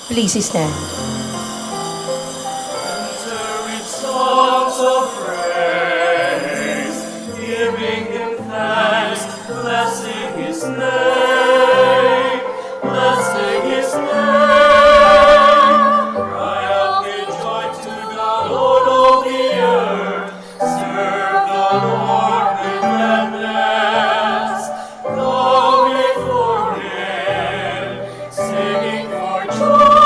Please stand. Enter with songs of praise, giving Him thanks, blessing His name, blessing His name. Cry out with joy to the Lord of the earth, serve the Lord with gladness, come before Him, singing for joy.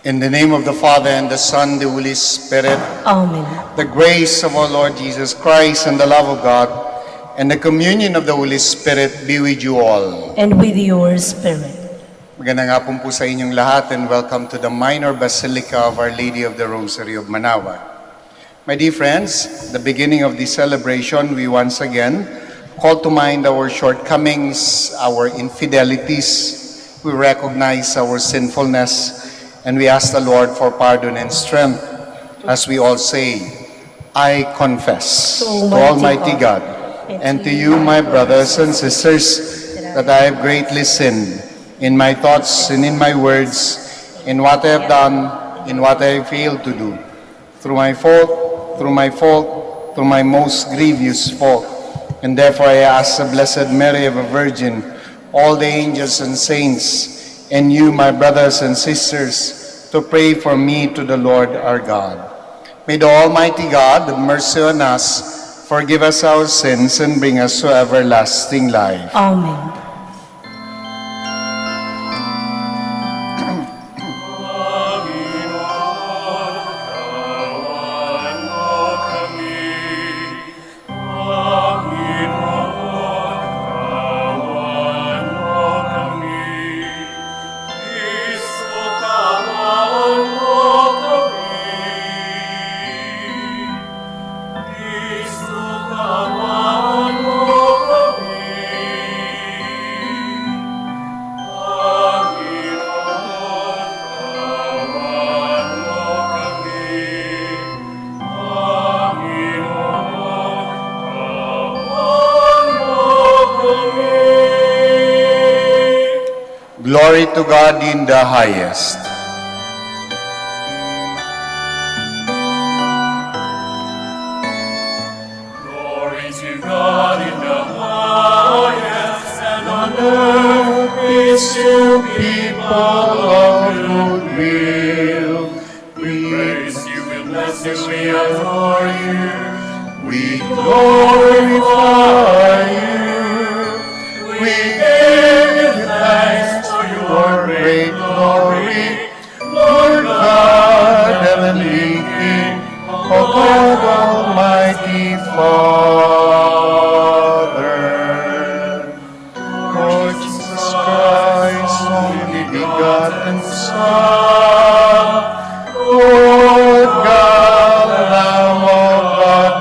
In the name of the Father, and the Son, the Holy Spirit, Amen. the grace of our Lord Jesus Christ, and the love of God, and the communion of the Holy Spirit be with you all. And with your spirit. Magandang hapon po sa inyong lahat, and welcome to the Minor Basilica of Our Lady of the Rosary of Manaoag. My dear friends, the beginning of this celebration, we once again call to mind our shortcomings, our infidelities. We recognize our sinfulness, and we ask the Lord for pardon and strength as we all say, I confess to Almighty God and to you, my brothers and sisters, that I have greatly sinned in my thoughts and in my words, in what I have done, in what I have failed to do, through my fault, through my most grievous fault. And therefore I ask the Blessed Mary of a Virgin, all the angels and saints, and you, my brothers and sisters, to pray for me to the Lord our God. May the Almighty God have mercy on us, forgive us our sins, and bring us to everlasting life. Amen. Glory to God in the highest. Glory to God in the highest, and on earth peace to people of good will. We praise you, we bless you, we adore you, we glorify you, we give you thanks for your great glory, Lord God, heavenly King, O God, Almighty Father. Lord Jesus Christ, only begotten Son, Lord God, Lamb of God,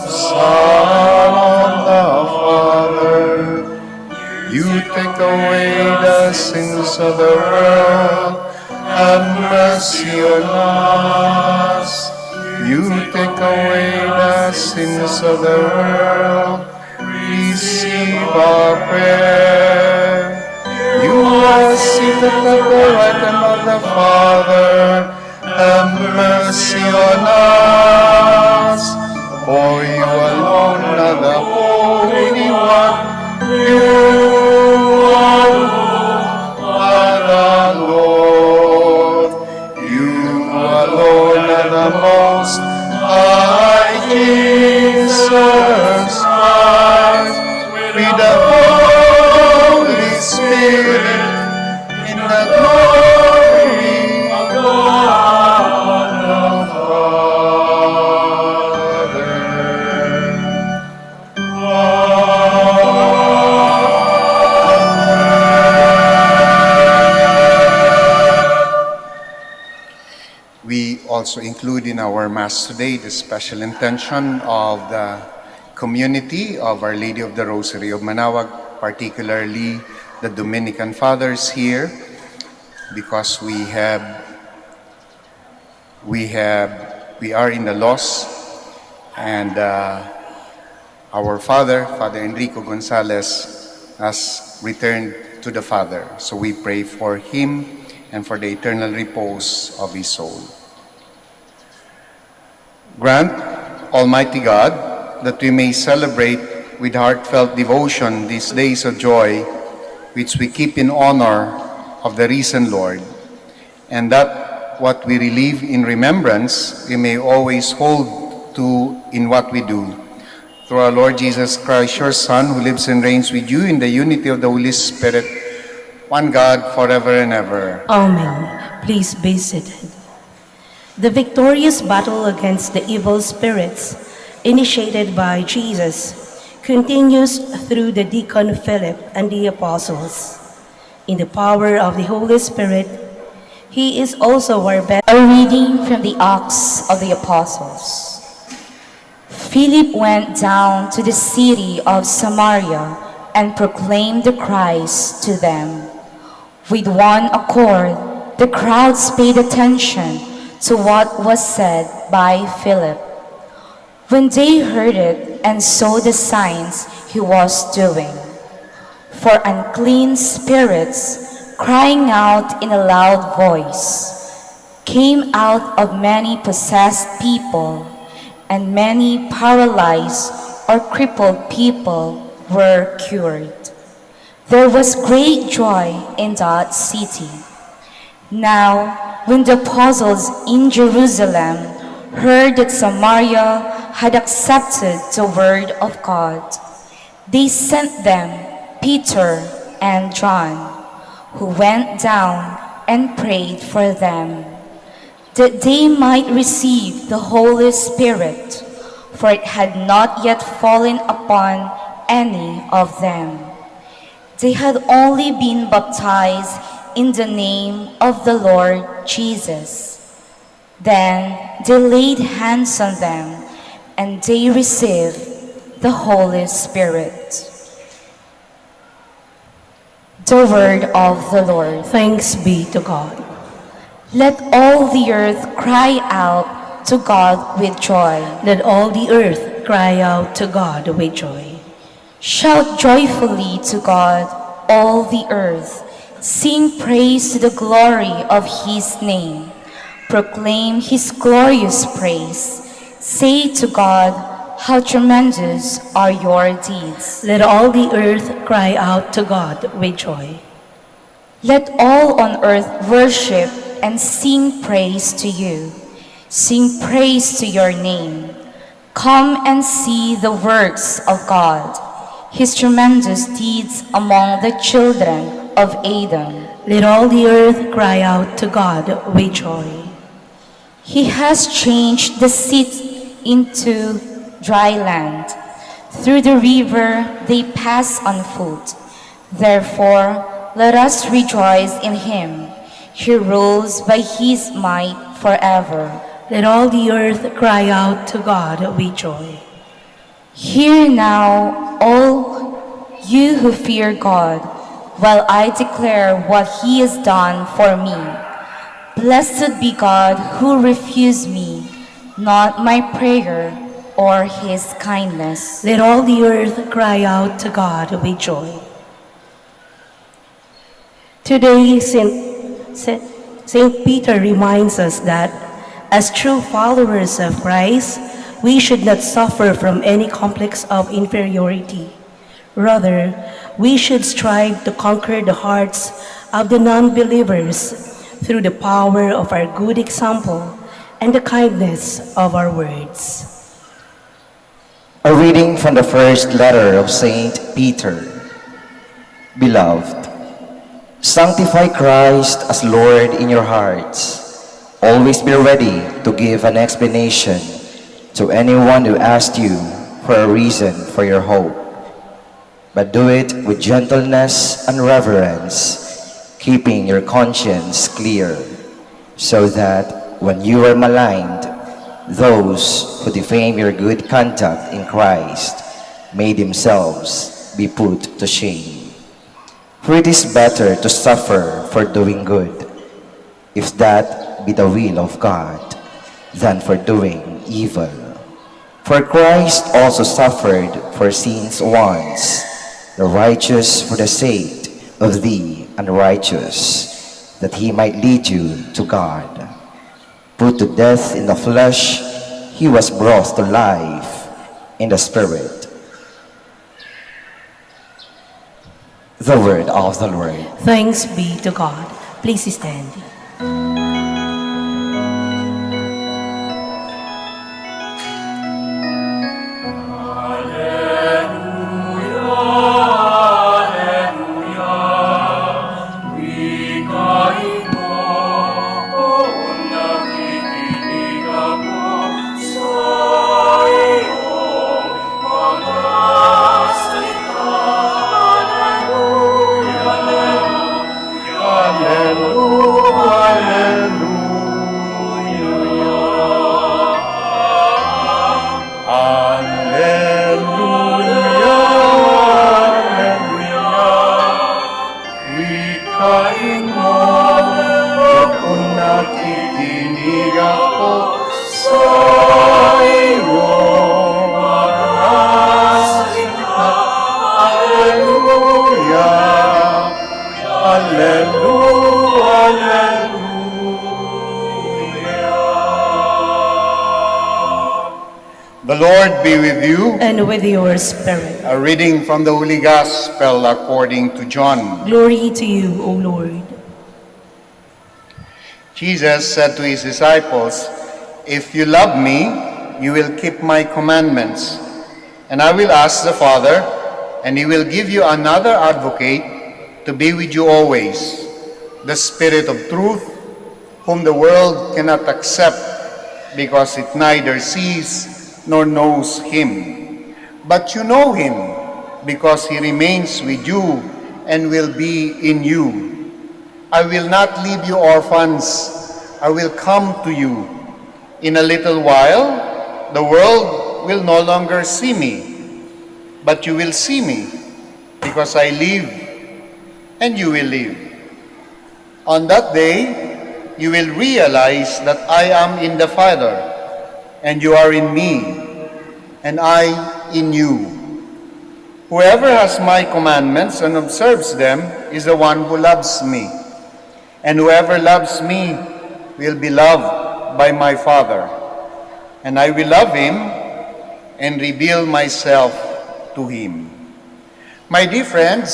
Son of the Father, you take away the sins of the world, have mercy on us. You take away the sins of the world, receive our prayer. You are seated at the right hand of the Father, have mercy on us. For you alone are the Holy One, you alone are the Lord, you alone are the Most High Jesus Christ, with the Holy Spirit, in the glory of God the Father. We also include in our Mass today the special intention of the community of Our Lady of the Rosary of Manaoag, particularly the Dominican Fathers here, because we have we are in the loss, and our father, Father Enrico Gonzalez, has returned to the Father. So we pray for him and for the eternal repose of his soul. Grant, Almighty God, that we may celebrate with heartfelt devotion these days of joy, which we keep in honor of the risen Lord, and that what we relive in remembrance, we may always hold to in what we do. Through our Lord Jesus Christ, your Son, who lives and reigns with you in the unity of the Holy Spirit, one God, forever and ever. Amen. Please be seated. The victorious battle against the evil spirits, initiated by Jesus, continues through the deacon Philip and the apostles. In the power of the Holy Spirit, he is also our best. A reading from the Acts of the Apostles. Philip went down to the city of Samaria and proclaimed the Christ to them. With one accord, the crowds paid attention to what was said by Philip. When they heard it and saw the signs he was doing, for unclean spirits, crying out in a loud voice, came out of many possessed people, and many paralyzed or crippled people were cured. There was great joy in that city. Now, when the apostles in Jerusalem heard that Samaria had accepted the word of God, they sent them Peter and John, who went down and prayed for them, that they might receive the Holy Spirit, for it had not yet fallen upon any of them. They had only been baptized in the name of the Lord Jesus. Then they laid hands on them, and they received the Holy Spirit. The word of the Lord. Thanks be to God. Let all the earth cry out to God with joy. Let all the earth cry out to God with joy. Shout joyfully to God, all the earth. Sing praise to the glory of his name. Proclaim his glorious praise. Say to God, how tremendous are your deeds. Let all the earth cry out to God with joy. Let all on earth worship and sing praise to you. Sing praise to your name. Come and see the works of God, his tremendous deeds among the children of Adam. Let all the earth cry out to God with joy. He has changed the sea into dry land. Through the river they pass on foot. Therefore, let us rejoice in him. He rules by his might forever. Let all the earth cry out to God with joy. Hear now, all you who fear God, while I declare what he has done for me. Blessed be God who refused me, not my prayer or his kindness. Let all the earth cry out to God with joy. Today, Saint Peter reminds us that as true followers of Christ, we should not suffer from any complex of inferiority. Rather, we should strive to conquer the hearts of the non-believers through the power of our good example and the kindness of our words. A reading from the first letter of Saint Peter. Beloved, sanctify Christ as Lord in your hearts. Always be ready to give an explanation to anyone who asks you for a reason for your hope. But do it with gentleness and reverence, keeping your conscience clear, so that when you are maligned, those who defame your good conduct in Christ may themselves be put to shame. For it is better to suffer for doing good, if that be the will of God, than for doing evil. For Christ also suffered for sins once, the righteous for the sake of the unrighteous, that he might lead you to God. Put to death in the flesh, he was brought to life in the Spirit. The word of the Lord. Thanks be to God. Please stand. The Lord be with you. And with your spirit. A reading from the Holy Gospel according to John. Glory to you, O Lord. Jesus said to his disciples, "If you love me, you will keep my commandments. And I will ask the Father, and he will give you another advocate to be with you always, the Spirit of truth, whom the world cannot accept, because it neither sees nor knows him. But you know him, because he remains with you and will be in you. I will not leave you orphans. I will come to you. In a little while, the world will no longer see me, but you will see me, because I live, and you will live. On that day, you will realize that I am in the Father, and you are in me, and I in you. Whoever has my commandments and observes them is the one who loves me. And whoever loves me will be loved by my Father. And I will love him and reveal myself to him." My dear friends,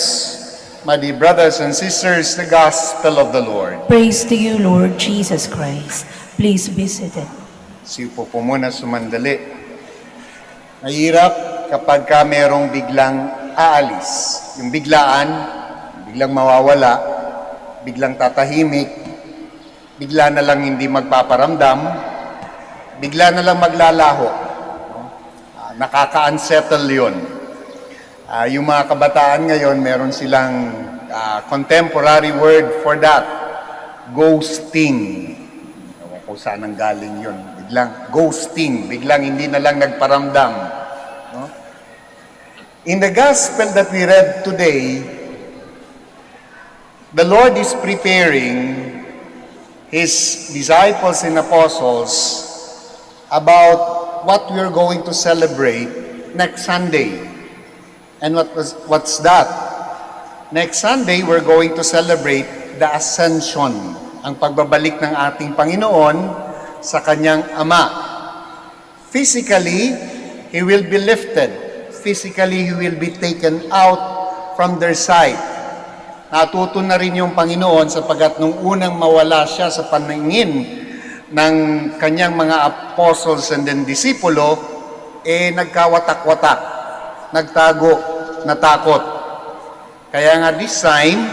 my dear brothers and sisters, the Gospel of the Lord. Praise to you, Lord Jesus Christ. Please be seated. Siupo po muna sumandali. Mahirap kapag ka merong biglang aalis. Yung biglaan, biglang mawawala, biglang tatahimik, bigla na lang hindi magpaparamdam, bigla na lang maglalaho. Nakaka-unsettle yun. Yung mga kabataan ngayon, meron silang contemporary word for that, ghosting. Ewan ko saan ang galing yun. Biglang ghosting, biglang hindi na lang nagparamdam. No? In the gospel that we read today, the Lord is preparing His disciples and apostles about what we are going to celebrate next Sunday. And what's that? Next Sunday, we're going to celebrate the Ascension, ang pagbabalik ng ating Panginoon sa kanyang Ama. Physically, He will be lifted. Physically, He will be taken out from their sight. Natuto na rin yung Panginoon sapagat nung unang mawala siya sa paningin ng kanyang mga apostles and then disipulo, nagkawatak-watak, nagtago, natakot. Kaya nga this time,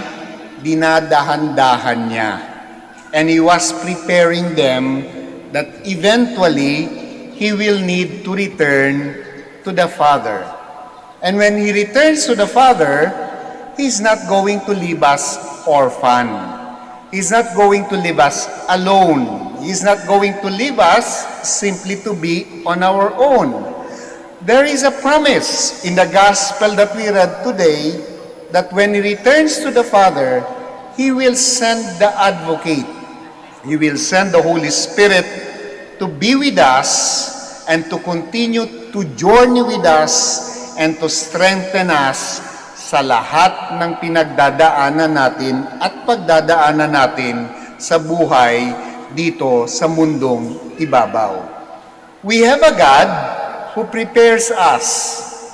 dinadahan-dahan niya. And He was preparing them that eventually, He will need to return to the Father. And when He returns to the Father, He's not going to leave us orphan. He's not going to leave us alone. He's not going to leave us simply to be on our own. There is a promise in the gospel that we read today that when He returns to the Father, He will send the advocate. He will send the Holy Spirit to be with us and to continue to journey with us and to strengthen us sa lahat ng pinagdadaanan natin at pagdadaanan natin sa buhay dito sa mundong ibabaw. We have a God who prepares us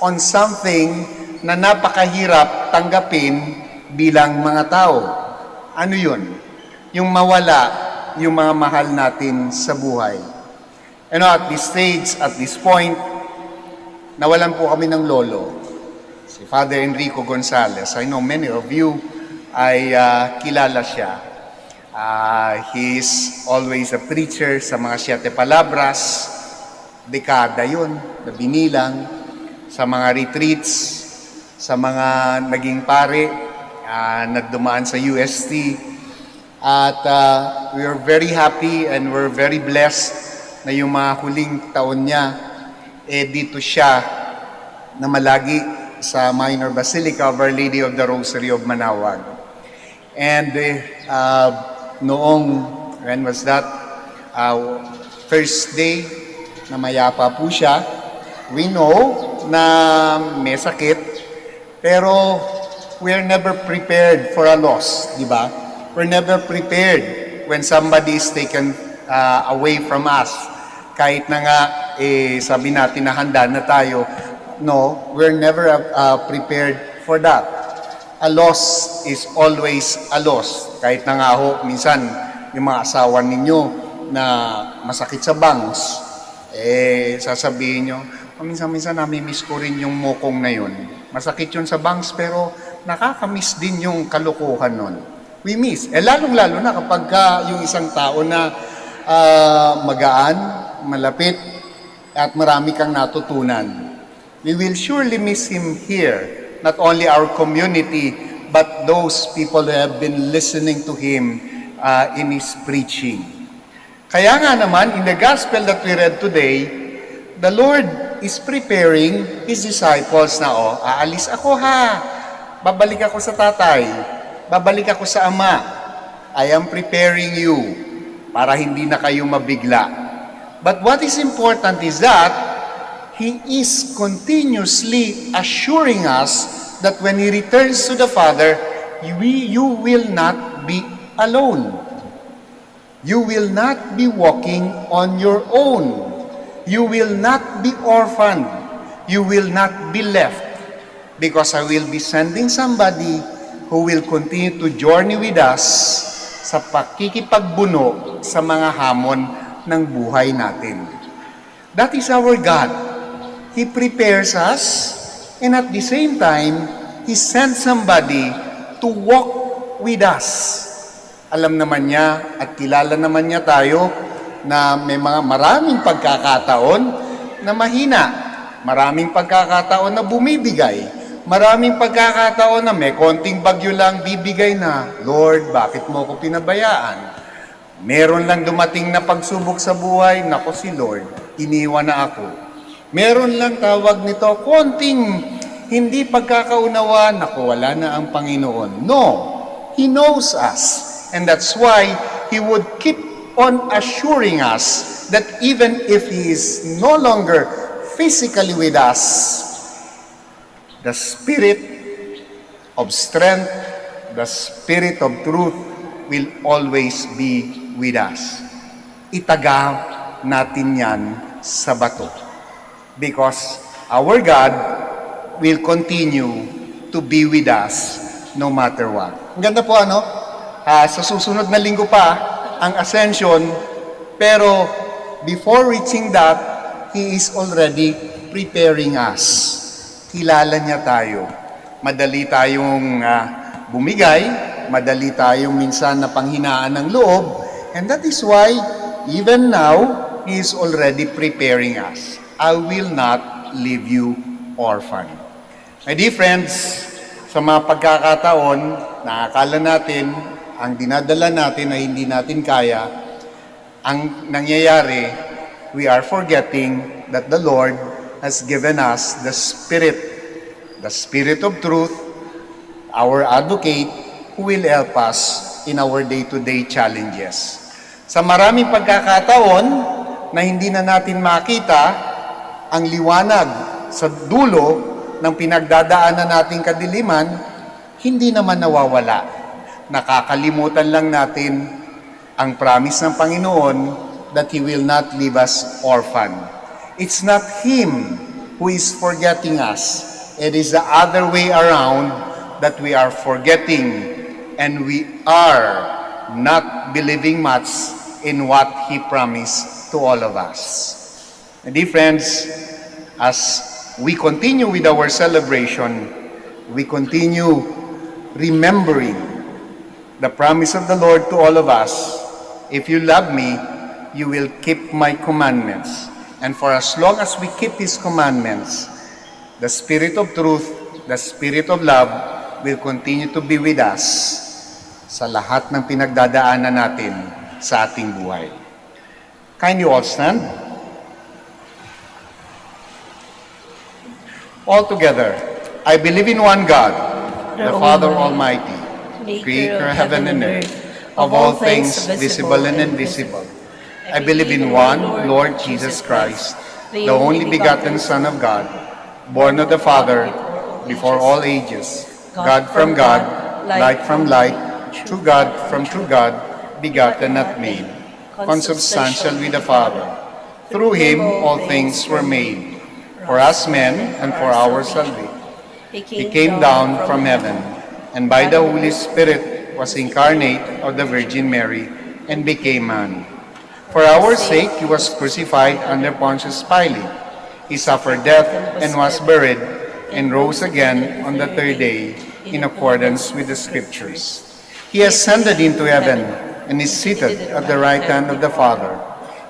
on something na napakahirap tanggapin bilang mga tao. Ano yun? Yung mawala yung mga mahal natin sa buhay. At this stage, at this point, nawalan po kami ng lolo. Si Father Enrico Gonzalez. I know many of you ay kilala siya. He's always a preacher sa mga Siete Palabras. Dekada yun, na binilang. Sa mga retreats, sa mga naging pare, nagdumaan sa UST. At we are very happy and we're very blessed na yung mga huling taon niya, dito siya na malagi sa Minor Basilica of Our Lady of the Rosary of Manaoag. And noong, when was that? Thursday, na mayapa po siya. We know na may sakit, pero we're never prepared for a loss, di ba? We're never prepared when somebody is taken away from us. Kahit na nga, sabi natin na handa na tayo, no, we're never prepared for that. A loss is always a loss. Kahit na nga ho, minsan, yung mga asawa ninyo na masakit sa bangs, sasabihin nyo, minsan-minsan namimiss ko rin yung mukong na yun. Masakit yun sa bangs, pero nakakamiss din yung kalukuhan nun. We miss. Lalong-lalo na kapag yung isang tao na magaan, malapit, at marami kang natutunan. We will surely miss him here. Not only our community, but those people who have been listening to him in his preaching. Kaya nga naman, in the gospel that we read today, the Lord is preparing His disciples na, aalis ako ha, babalik ako sa tatay, babalik ako sa ama, I am preparing you para hindi na kayo mabigla. But what is important is that He is continuously assuring us that when He returns to the Father, you will not be alone. You will not be walking on your own. You will not be orphaned. You will not be left. Because I will be sending somebody who will continue to journey with us sa pakikipagbuno sa mga hamon ng buhay natin. That is our God. He prepares us, and at the same time, He sends somebody to walk with us. Alam naman niya at kilala naman niya tayo na may mga maraming pagkakataon na mahina. Maraming pagkakataon na bumibigay. Maraming pagkakataon na may konting bagyo lang bibigay na, Lord, bakit mo ko pinabayaan? Meron lang dumating na pagsubok sa buhay, nako si Lord, iniwan na ako. Meron lang tawag nito, konting hindi pagkakaunawa, nako wala na ang Panginoon. No, He knows us. And that's why He would keep on assuring us that even if He is no longer physically with us, the Spirit of strength, the Spirit of truth will always be with us. Itaga natin yan sa bato. Because our God will continue to be with us no matter what. Ang ganda po sa susunod na linggo pa ang Ascension, pero before reaching that, He is already preparing us. Kilala niya tayo. Madali tayong bumigay, madali tayong minsan na panghinaan ng loob, and that is why, even now, He is already preparing us. I will not leave you orphan. My dear friends, sa mga pagkakataon, nakakala natin, ang dinadala natin ay hindi natin kaya, ang nangyayari, we are forgetting that the Lord has given us the Spirit of truth, our advocate, who will help us in our day-to-day challenges. Sa maraming pagkakataon, na hindi na natin makita ang liwanag sa dulo ng pinagdadaanan nating kadiliman, hindi naman nawawala. Nakakalimutan lang natin ang promise ng Panginoon that He will not leave us orphan. It's not Him who is forgetting us. It is the other way around that we are forgetting and we are not believing much in what He promised to all of us. And dear friends, as we continue with our celebration, we continue remembering the promise of the Lord to all of us. If you love me, you will keep my commandments. And for as long as we keep His commandments, the Spirit of truth, the Spirit of love will continue to be with us sa lahat ng pinagdadaanan natin sa ating buhay. Kindly all stand. All together, I believe in one God, the Father Almighty, creator of heaven and earth, of all things visible and invisible. I believe in one Lord Jesus Christ, the only begotten Son of God, born of the Father, before all ages, God from God, light from light, true God from true God, begotten not made, consubstantial with the Father. Through Him all things were made. For us men and for our salvation. He came down from heaven, and by the Holy Spirit was incarnate of the Virgin Mary, and became man. For our sake He was crucified under Pontius Pilate. He suffered death and was buried, and rose again on the third day, in accordance with the Scriptures. He ascended into heaven, and is seated at the right hand of the Father.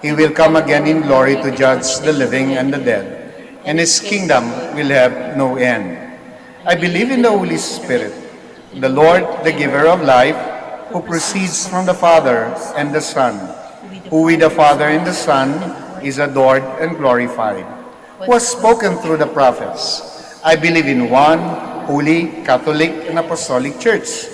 He will come again in glory to judge the living and the dead, and His kingdom will have no end. I believe in the Holy Spirit, the Lord, the giver of life, who proceeds from the Father and the Son, who with the Father and the Son is adored and glorified, who has spoken through the prophets. I believe in one holy, Catholic, and Apostolic Church.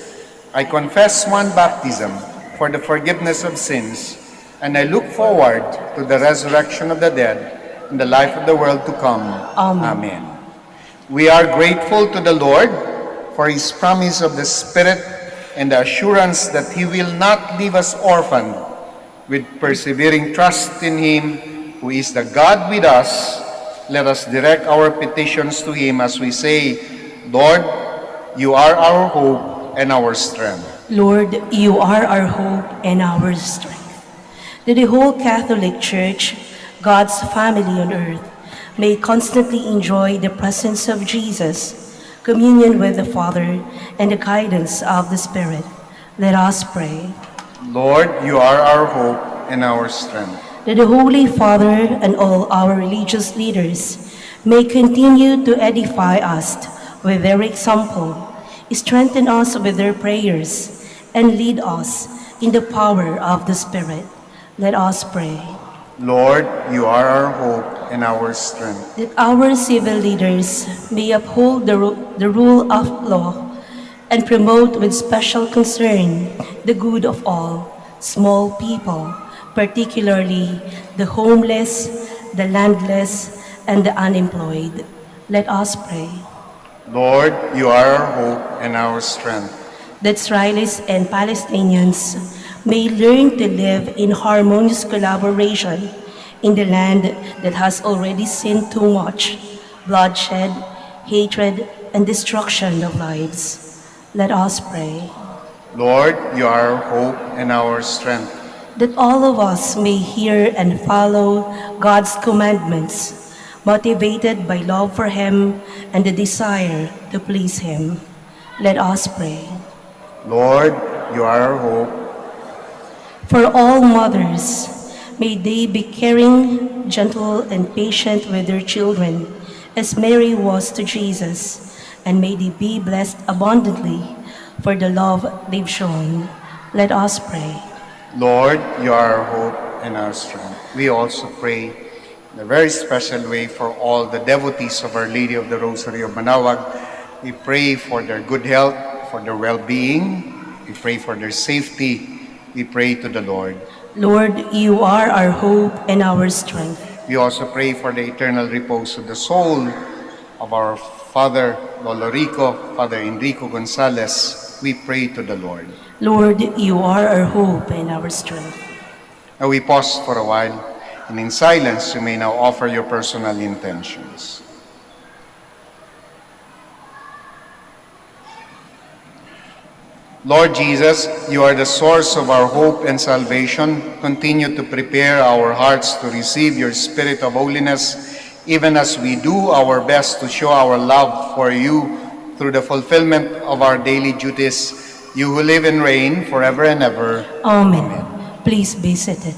I confess one baptism for the forgiveness of sins, and I look forward to the resurrection of the dead and the life of the world to come. Amen. We are grateful to the Lord for His promise of the Spirit and the assurance that He will not leave us orphaned. With persevering trust in Him, who is the God with us, let us direct our petitions to Him as we say, Lord, You are our hope and our strength. Lord, You are our hope and our strength. That the whole Catholic Church, God's family on earth, may constantly enjoy the presence of Jesus, communion with the Father, and the guidance of the Spirit. Let us pray. Lord, You are our hope and our strength. That the Holy Father and all our religious leaders may continue to edify us with their example, strengthen us with their prayers, and lead us in the power of the Spirit. Let us pray. Lord, You are our hope and our strength. That our civil leaders may uphold the rule of law and promote with special concern the good of all, small people, particularly the homeless, the landless, and the unemployed. Let us pray. Lord, You are our hope and our strength. That Israelis and Palestinians may learn to live in harmonious collaboration in the land that has already seen too much bloodshed, hatred, and destruction of lives. Let us pray. Lord, You are our hope and our strength. That all of us may hear and follow God's commandments, motivated by love for Him and the desire to please Him. Let us pray. Lord, You are our hope. For all mothers, may they be caring, gentle, and patient with their children, as Mary was to Jesus, and may they be blessed abundantly for the love they've shown. Let us pray. Lord, You are our hope and our strength. We also pray in a very special way for all the devotees of Our Lady of the Rosary of Manaoag. We pray for their good health, for their well-being. We pray for their safety. We pray to the Lord. Lord, you are our hope and our strength. We also pray for the eternal repose of the soul of our Father Lolo Rico, Father Enrico Gonzalez. We pray to the Lord. Lord, you are our hope and our strength. Now we pause for a while, and in silence you may now offer your personal intentions. Lord Jesus, you are the source of our hope and salvation. Continue to prepare our hearts to receive your spirit of holiness, even as we do our best to show our love for you through the fulfillment of our daily duties. You who live and reign forever and ever. Amen. Please be seated.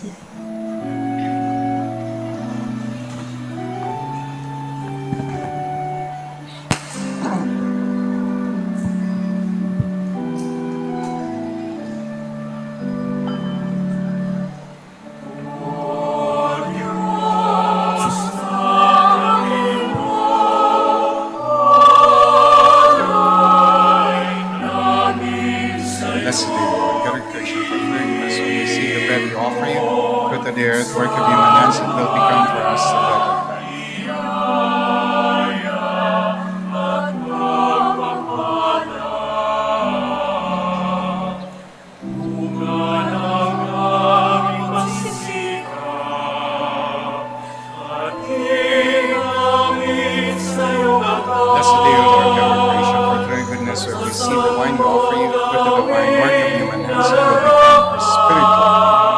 Blessed be the Lord, God of creation, for forgiveness. When we see the bread we offer you, fruit of the earth, work of human hands, it will become for us the bread of life. Blessed be the Lord, God of creation, for through your goodness we have received the wine we offer you, fruit of the vine, work of human hands, it will become our spiritual life.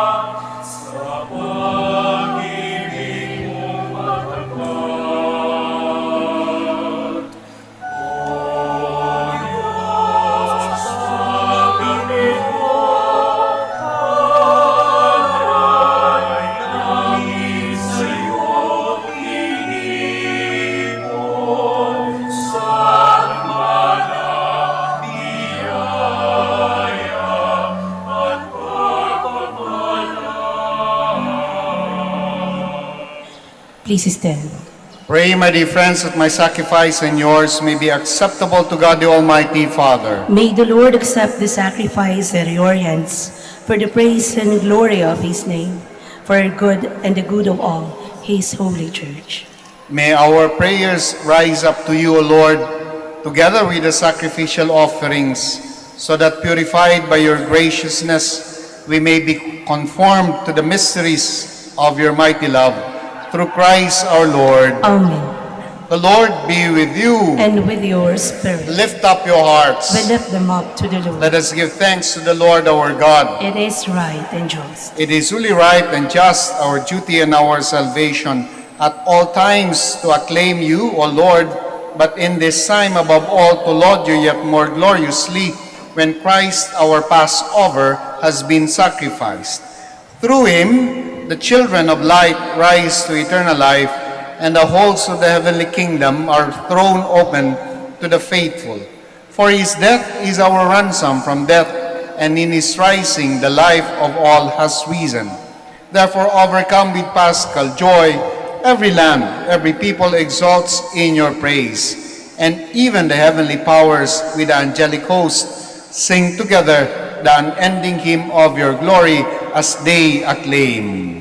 Please stand. Pray, my dear friends, that my sacrifice and yours may be acceptable to God the Almighty Father. May the Lord accept the sacrifice at your hands for the praise and glory of his name, for our good and the good of all his holy church. May our prayers rise up to you, O Lord, together with the sacrificial offerings, so that purified by your graciousness, we may be conformed to the mysteries of your mighty love. Through Christ our Lord. Amen. The Lord be with you. And with your spirit, Lift up your hearts. we lift them up to the Lord. Let us give thanks to the Lord our God. It is right and just. It is truly right and just, our duty and our salvation, at all times to acclaim you, O Lord, but in this time above all to laud you yet more gloriously, when Christ our Passover has been sacrificed. Through him, the children of light rise to eternal life, and the halls of the heavenly kingdom are thrown open to the faithful. For his death is our ransom from death, and in his rising the life of all has risen. Therefore, overcome with paschal joy, every land, every people exalts in your praise. And even the heavenly powers with the angelic host sing together the unending hymn of your glory as they acclaim.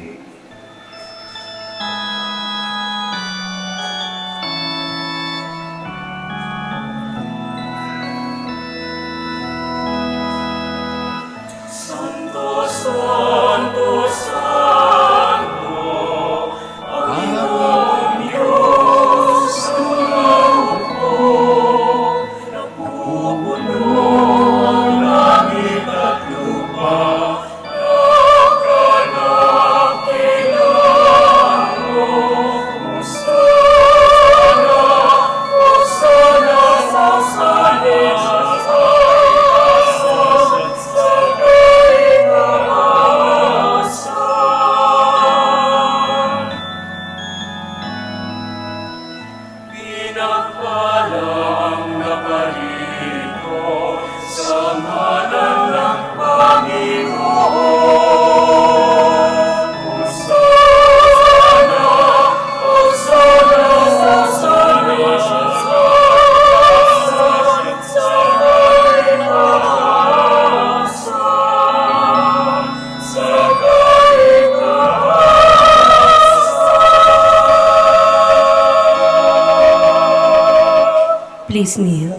Please kneel.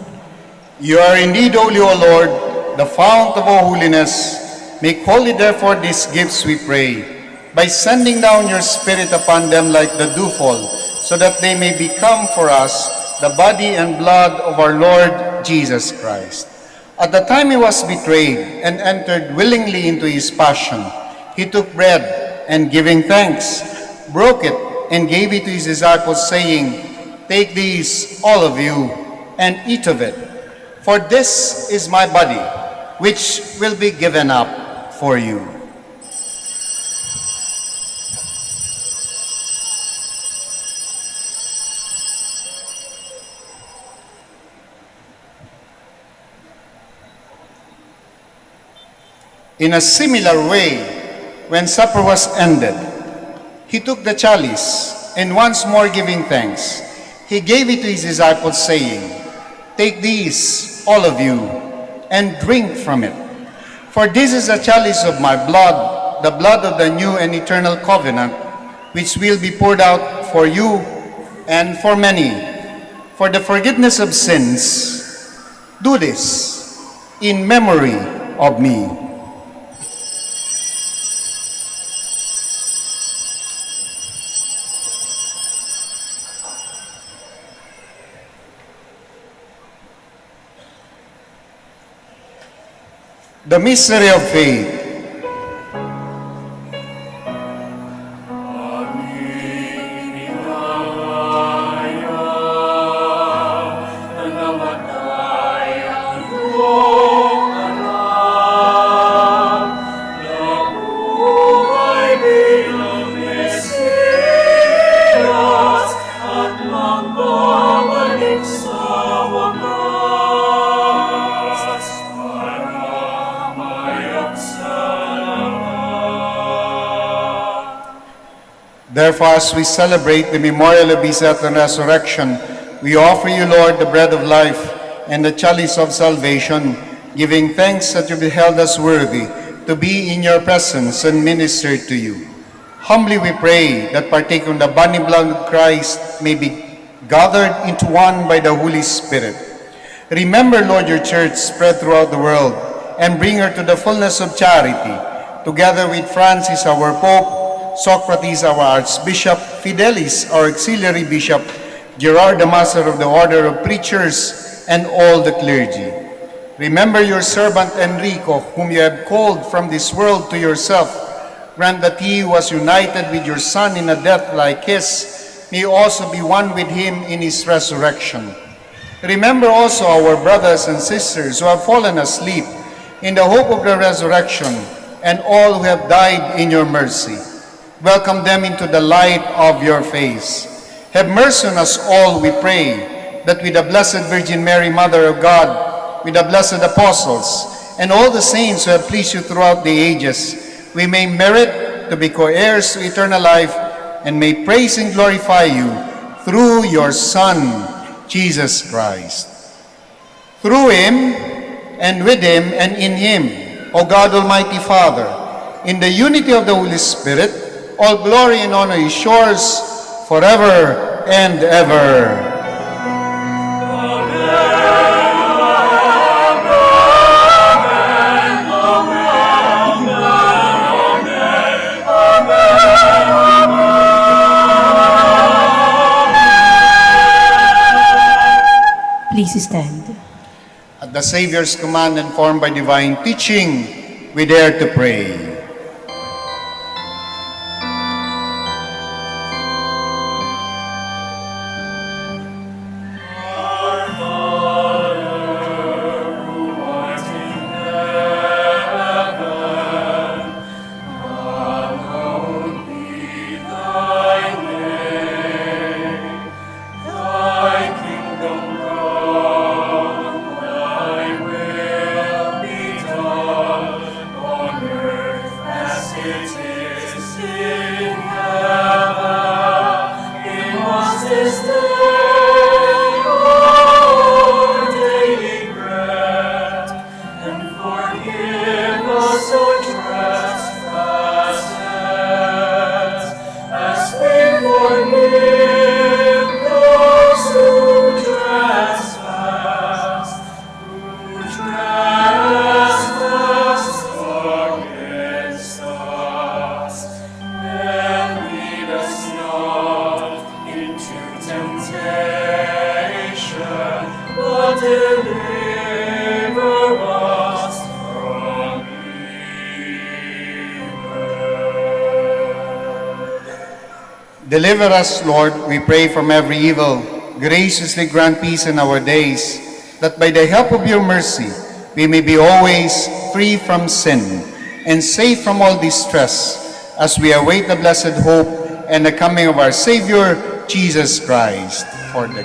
You are indeed holy, O Lord, the fount of all holiness. Make holy, therefore, these gifts, we pray, by sending down your Spirit upon them like the dewfall, so that they may become for us the body and blood of our Lord Jesus Christ. At the time he was betrayed and entered willingly into his passion, he took bread and, giving thanks, broke it and gave it to his disciples, saying, "Take these, all of you, and eat of it. For this is my body, which will be given up for you." In a similar way, when supper was ended, he took the chalice, and once more giving thanks, he gave it to his disciples, saying, "Take these, all of you, and drink from it. For this is the chalice of my blood, the blood of the new and eternal covenant, which will be poured out for you and for many, for the forgiveness of sins. Do this in memory of me." The mystery of faith. Therefore, as we celebrate the memorial of his death and resurrection, we offer you, Lord, the bread of life and the chalice of salvation, giving thanks that you beheld us worthy to be in your presence and minister to you. Humbly we pray that partaking of the body and blood of Christ may be gathered into one by the Holy Spirit. Remember, Lord, your church spread throughout the world, and bring her to the fullness of charity, together with Francis, our Pope, Socrates, our Archbishop, Fidelis, our Auxiliary Bishop, Gerard, the Master of the Order of Preachers, and all the clergy. Remember your servant Enrico, whom you have called from this world to yourself. Grant that he who was united with your Son in a death like his may also be one with him in his resurrection. Remember also our brothers and sisters who have fallen asleep in the hope of the resurrection, and all who have died in your mercy. Welcome them into the light of your face. Have mercy on us all, we pray, that with the Blessed Virgin Mary, Mother of God, with the blessed apostles, and all the saints who have pleased you throughout the ages, we may merit to be co-heirs to eternal life, and may praise and glorify you through your Son, Jesus Christ. Through him, and with him, and in him, O God, Almighty Father, in the unity of the Holy Spirit, all glory and honor is yours forever and ever. Please stand. At the Savior's command, informed by divine teaching, we dare to pray. Deliver us, Lord, we pray, from every evil. Graciously grant peace in our days, that by the help of your mercy, we may be always free from sin and safe from all distress, as we await the blessed hope and the coming of our Savior, Jesus Christ. For the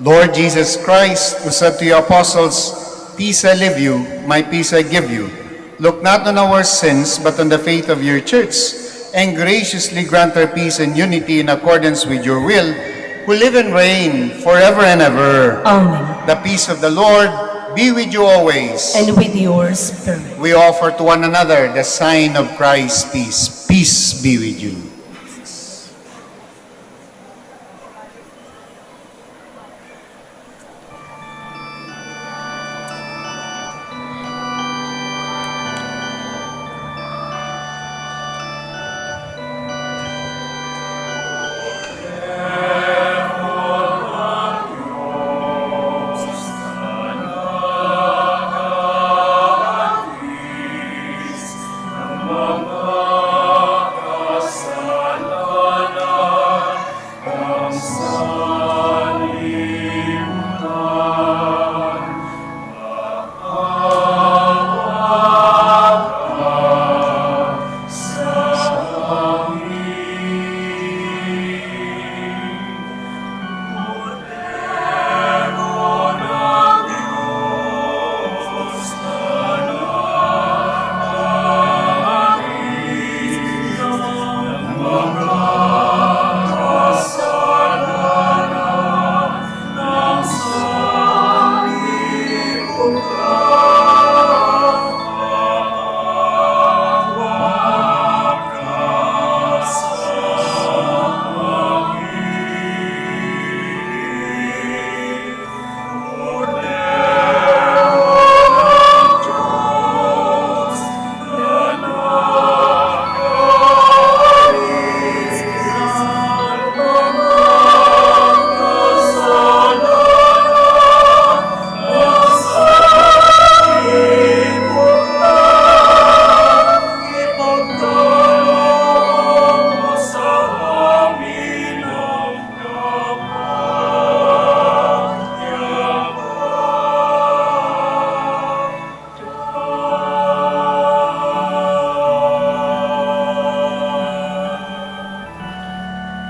Lord Jesus Christ, who said to your apostles, "Peace I leave you, my peace I give you," look not on our sins, but on the faith of your church, and graciously grant her peace and unity in accordance with your will, who live and reign forever and ever. Amen. The peace of the Lord be with you always. And with your spirit. We offer to one another the sign of Christ's peace. Peace be with you.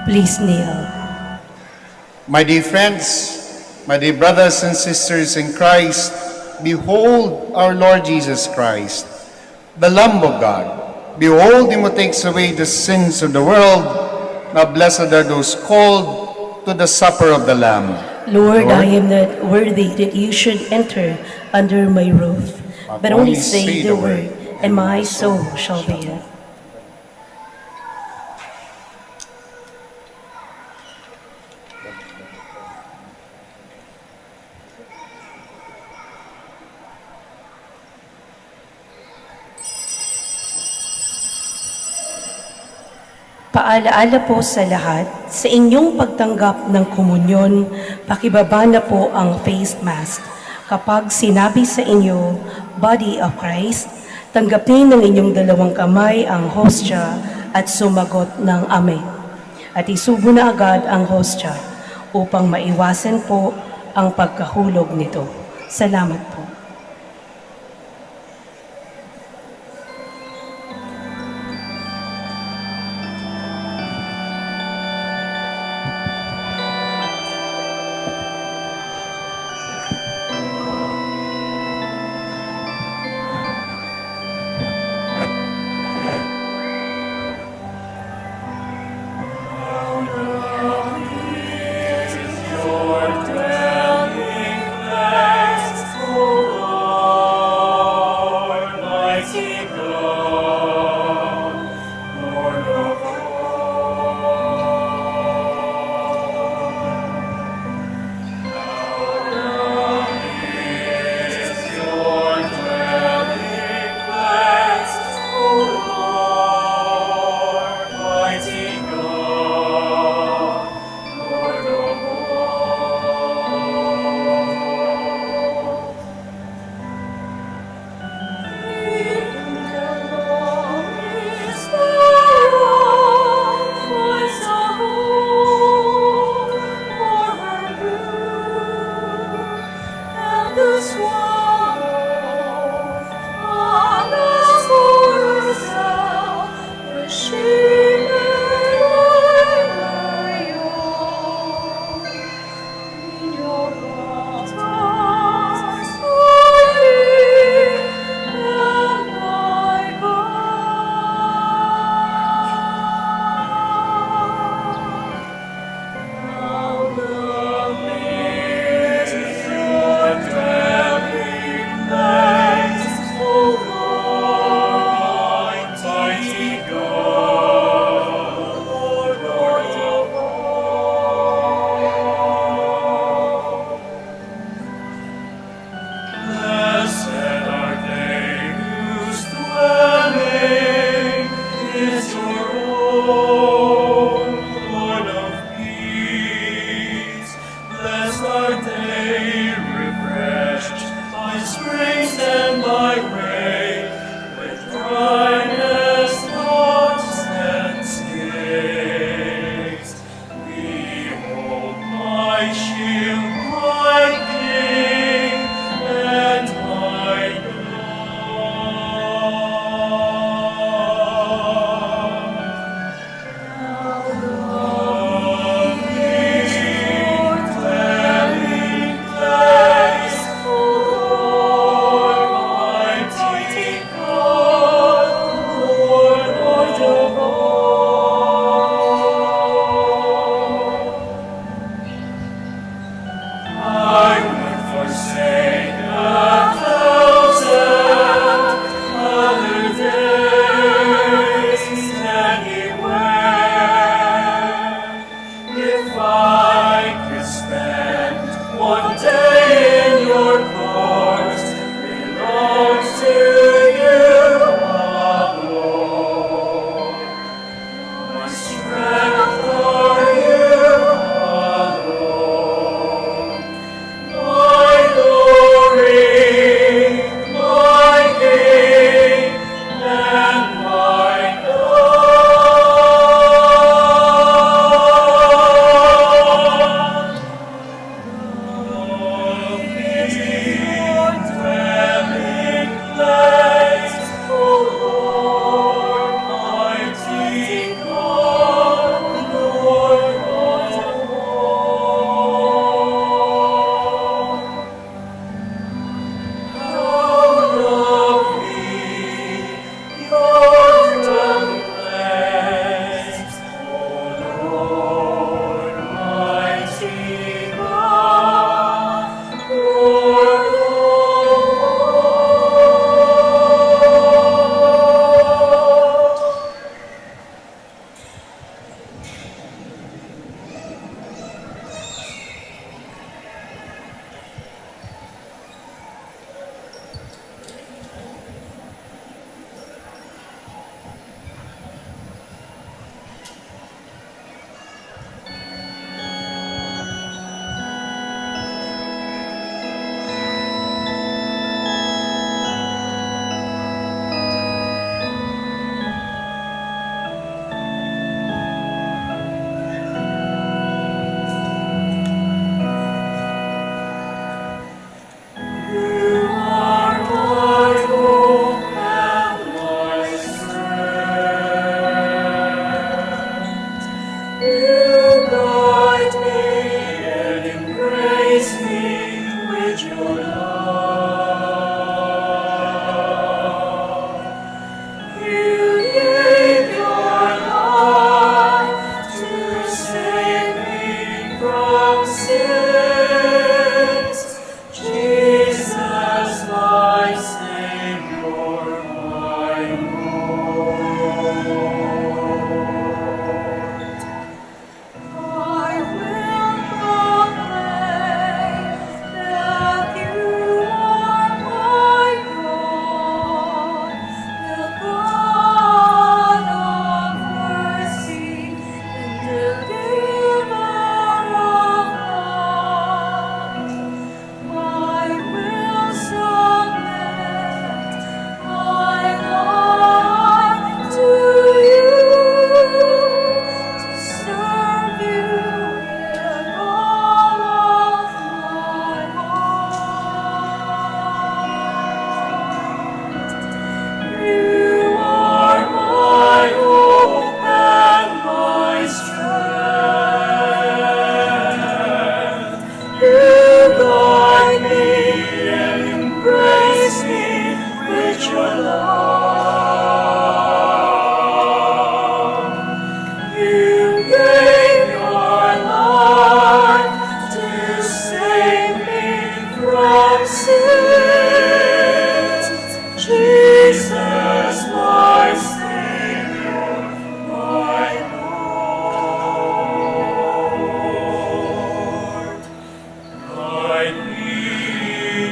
Please kneel. My dear friends, my dear brothers and sisters in Christ, behold our Lord Jesus Christ, the Lamb of God. Behold him who takes away the sins of the world. Now blessed are those called to the supper of the Lamb. Lord, I am not worthy that you should enter under my roof, but only say the word, and my soul shall be healed. Paalaala po sa lahat, sa inyong pagtanggap ng komunyon, pakibaba na po ang face mask. Kapag sinabi sa inyo, Body of Christ, tanggapin ng inyong dalawang kamay ang hostya at sumagot ng Amen. At isubo na agad ang hostya upang maiwasan po ang pagkahulog nito. Salamat po. Your dwelling place, full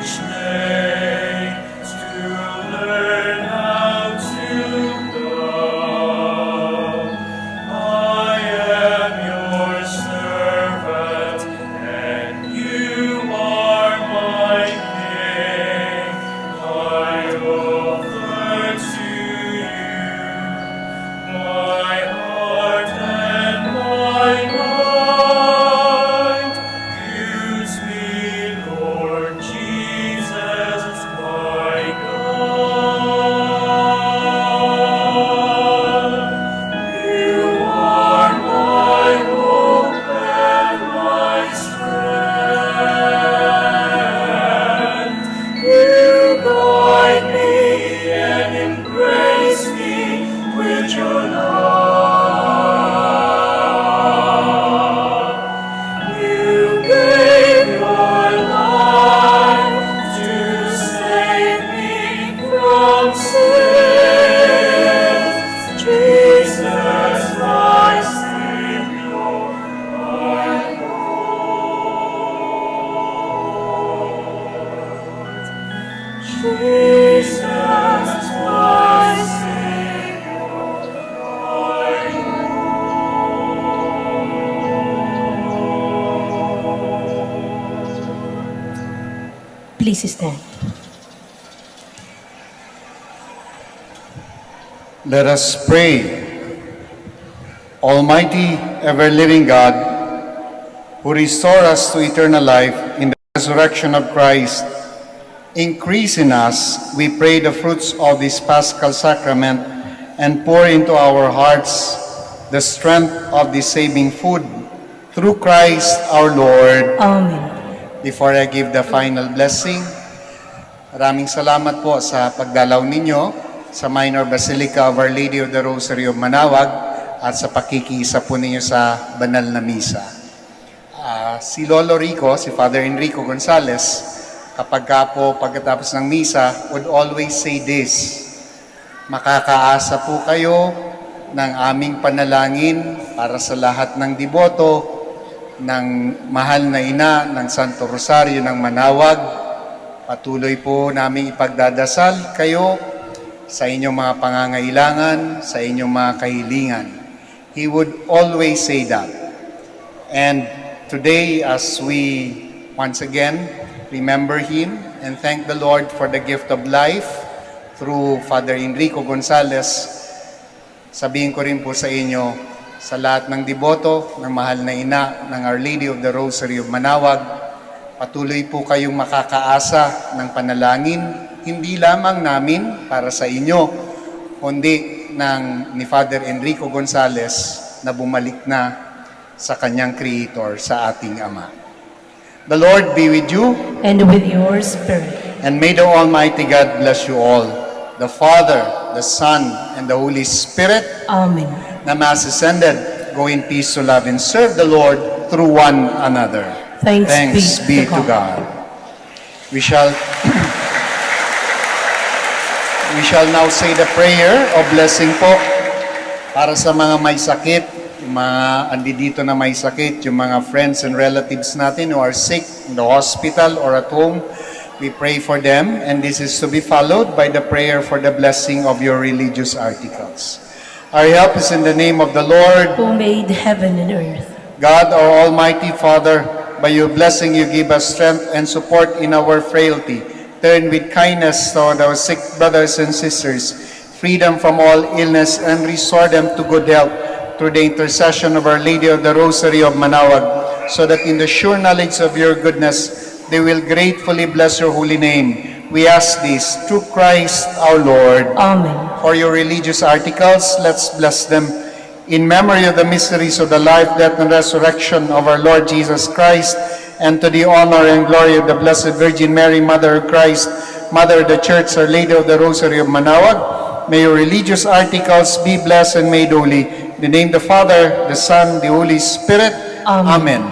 each day to learn how to love. I am your servant, and you are my king. I offer to you my heart and my mind. Use me, Lord Jesus, my God. You are my hope and my strength. You guide me and embrace me with your love. You gave your life to save me from sin. Jesus, my Savior, my Lord. Jesus, my Savior, my Please stand. Let us pray. Almighty, ever-living God, who restore us to eternal life in the resurrection of Christ, increase in us, we pray, the fruits of this Paschal sacrament and pour into our hearts the strength of this saving food through Christ our Lord. Amen. Before I give the final blessing, maraming salamat po sa pagdalaw ninyo sa Minor Basilica of Our Lady of the Rosary of Manaoag at sa pakikiisa po ninyo sa banal na misa. Si Lolo Rico, si Father Enrico Gonzales, kapag ka po pagkatapos ng misa, would always say this: makakaasa po kayo ng aming panalangin para sa lahat ng deboto ng mahal na ina ng Santo Rosario ng Manaoag. Patuloy po namin ipagdadasal kayo sa inyong mga pangangailangan, sa inyong mga kahilingan. He would always say that. And today, as we once again remember him and thank the Lord for the gift of life through Father Enrico Gonzales, sabihin ko rin po sa inyo, sa lahat ng deboto ng mahal na ina ng Our Lady of the Rosary of Manaoag, patuloy po kayong makakaasa ng panalangin, hindi lamang namin para sa inyo, kundi ni Father Enrico Gonzales na bumalik na sa kanyang Creator, sa ating Ama. The Lord be with you, And with your spirit. and may the Almighty God bless you all, the Father, the Son, and the Holy Spirit. Amen. Na Mass is ended. Go in peace to love and serve the Lord through one another. Thanks be to God. We shall now say the prayer of blessing po para sa mga may sakit, yung mga andi dito na may sakit, yung mga friends and relatives natin who are sick in the hospital or at home. We pray for them, and this is to be followed by the prayer for the blessing of your religious articles. Our help is in the name of the Lord, Who made heaven and earth. God, our Almighty Father. By your blessing, you give us strength and support in our frailty. Turn with kindness toward our sick brothers and sisters, freedom from all illness, and restore them to good health through the intercession of Our Lady of the Rosary of Manaoag, so that in the sure knowledge of your goodness, they will gratefully bless your holy name. We ask this through Christ our Lord. Amen. For your religious articles, let's bless them. In memory of the mysteries of the life, death, and resurrection of our Lord Jesus Christ, and to the honor and glory of the Blessed Virgin Mary, Mother of Christ, Mother of the Church, Our Lady of the Rosary of Manaoag, may your religious articles be blessed and made holy. In the name of the Father, the Son, the Holy Spirit. Amen. Amen.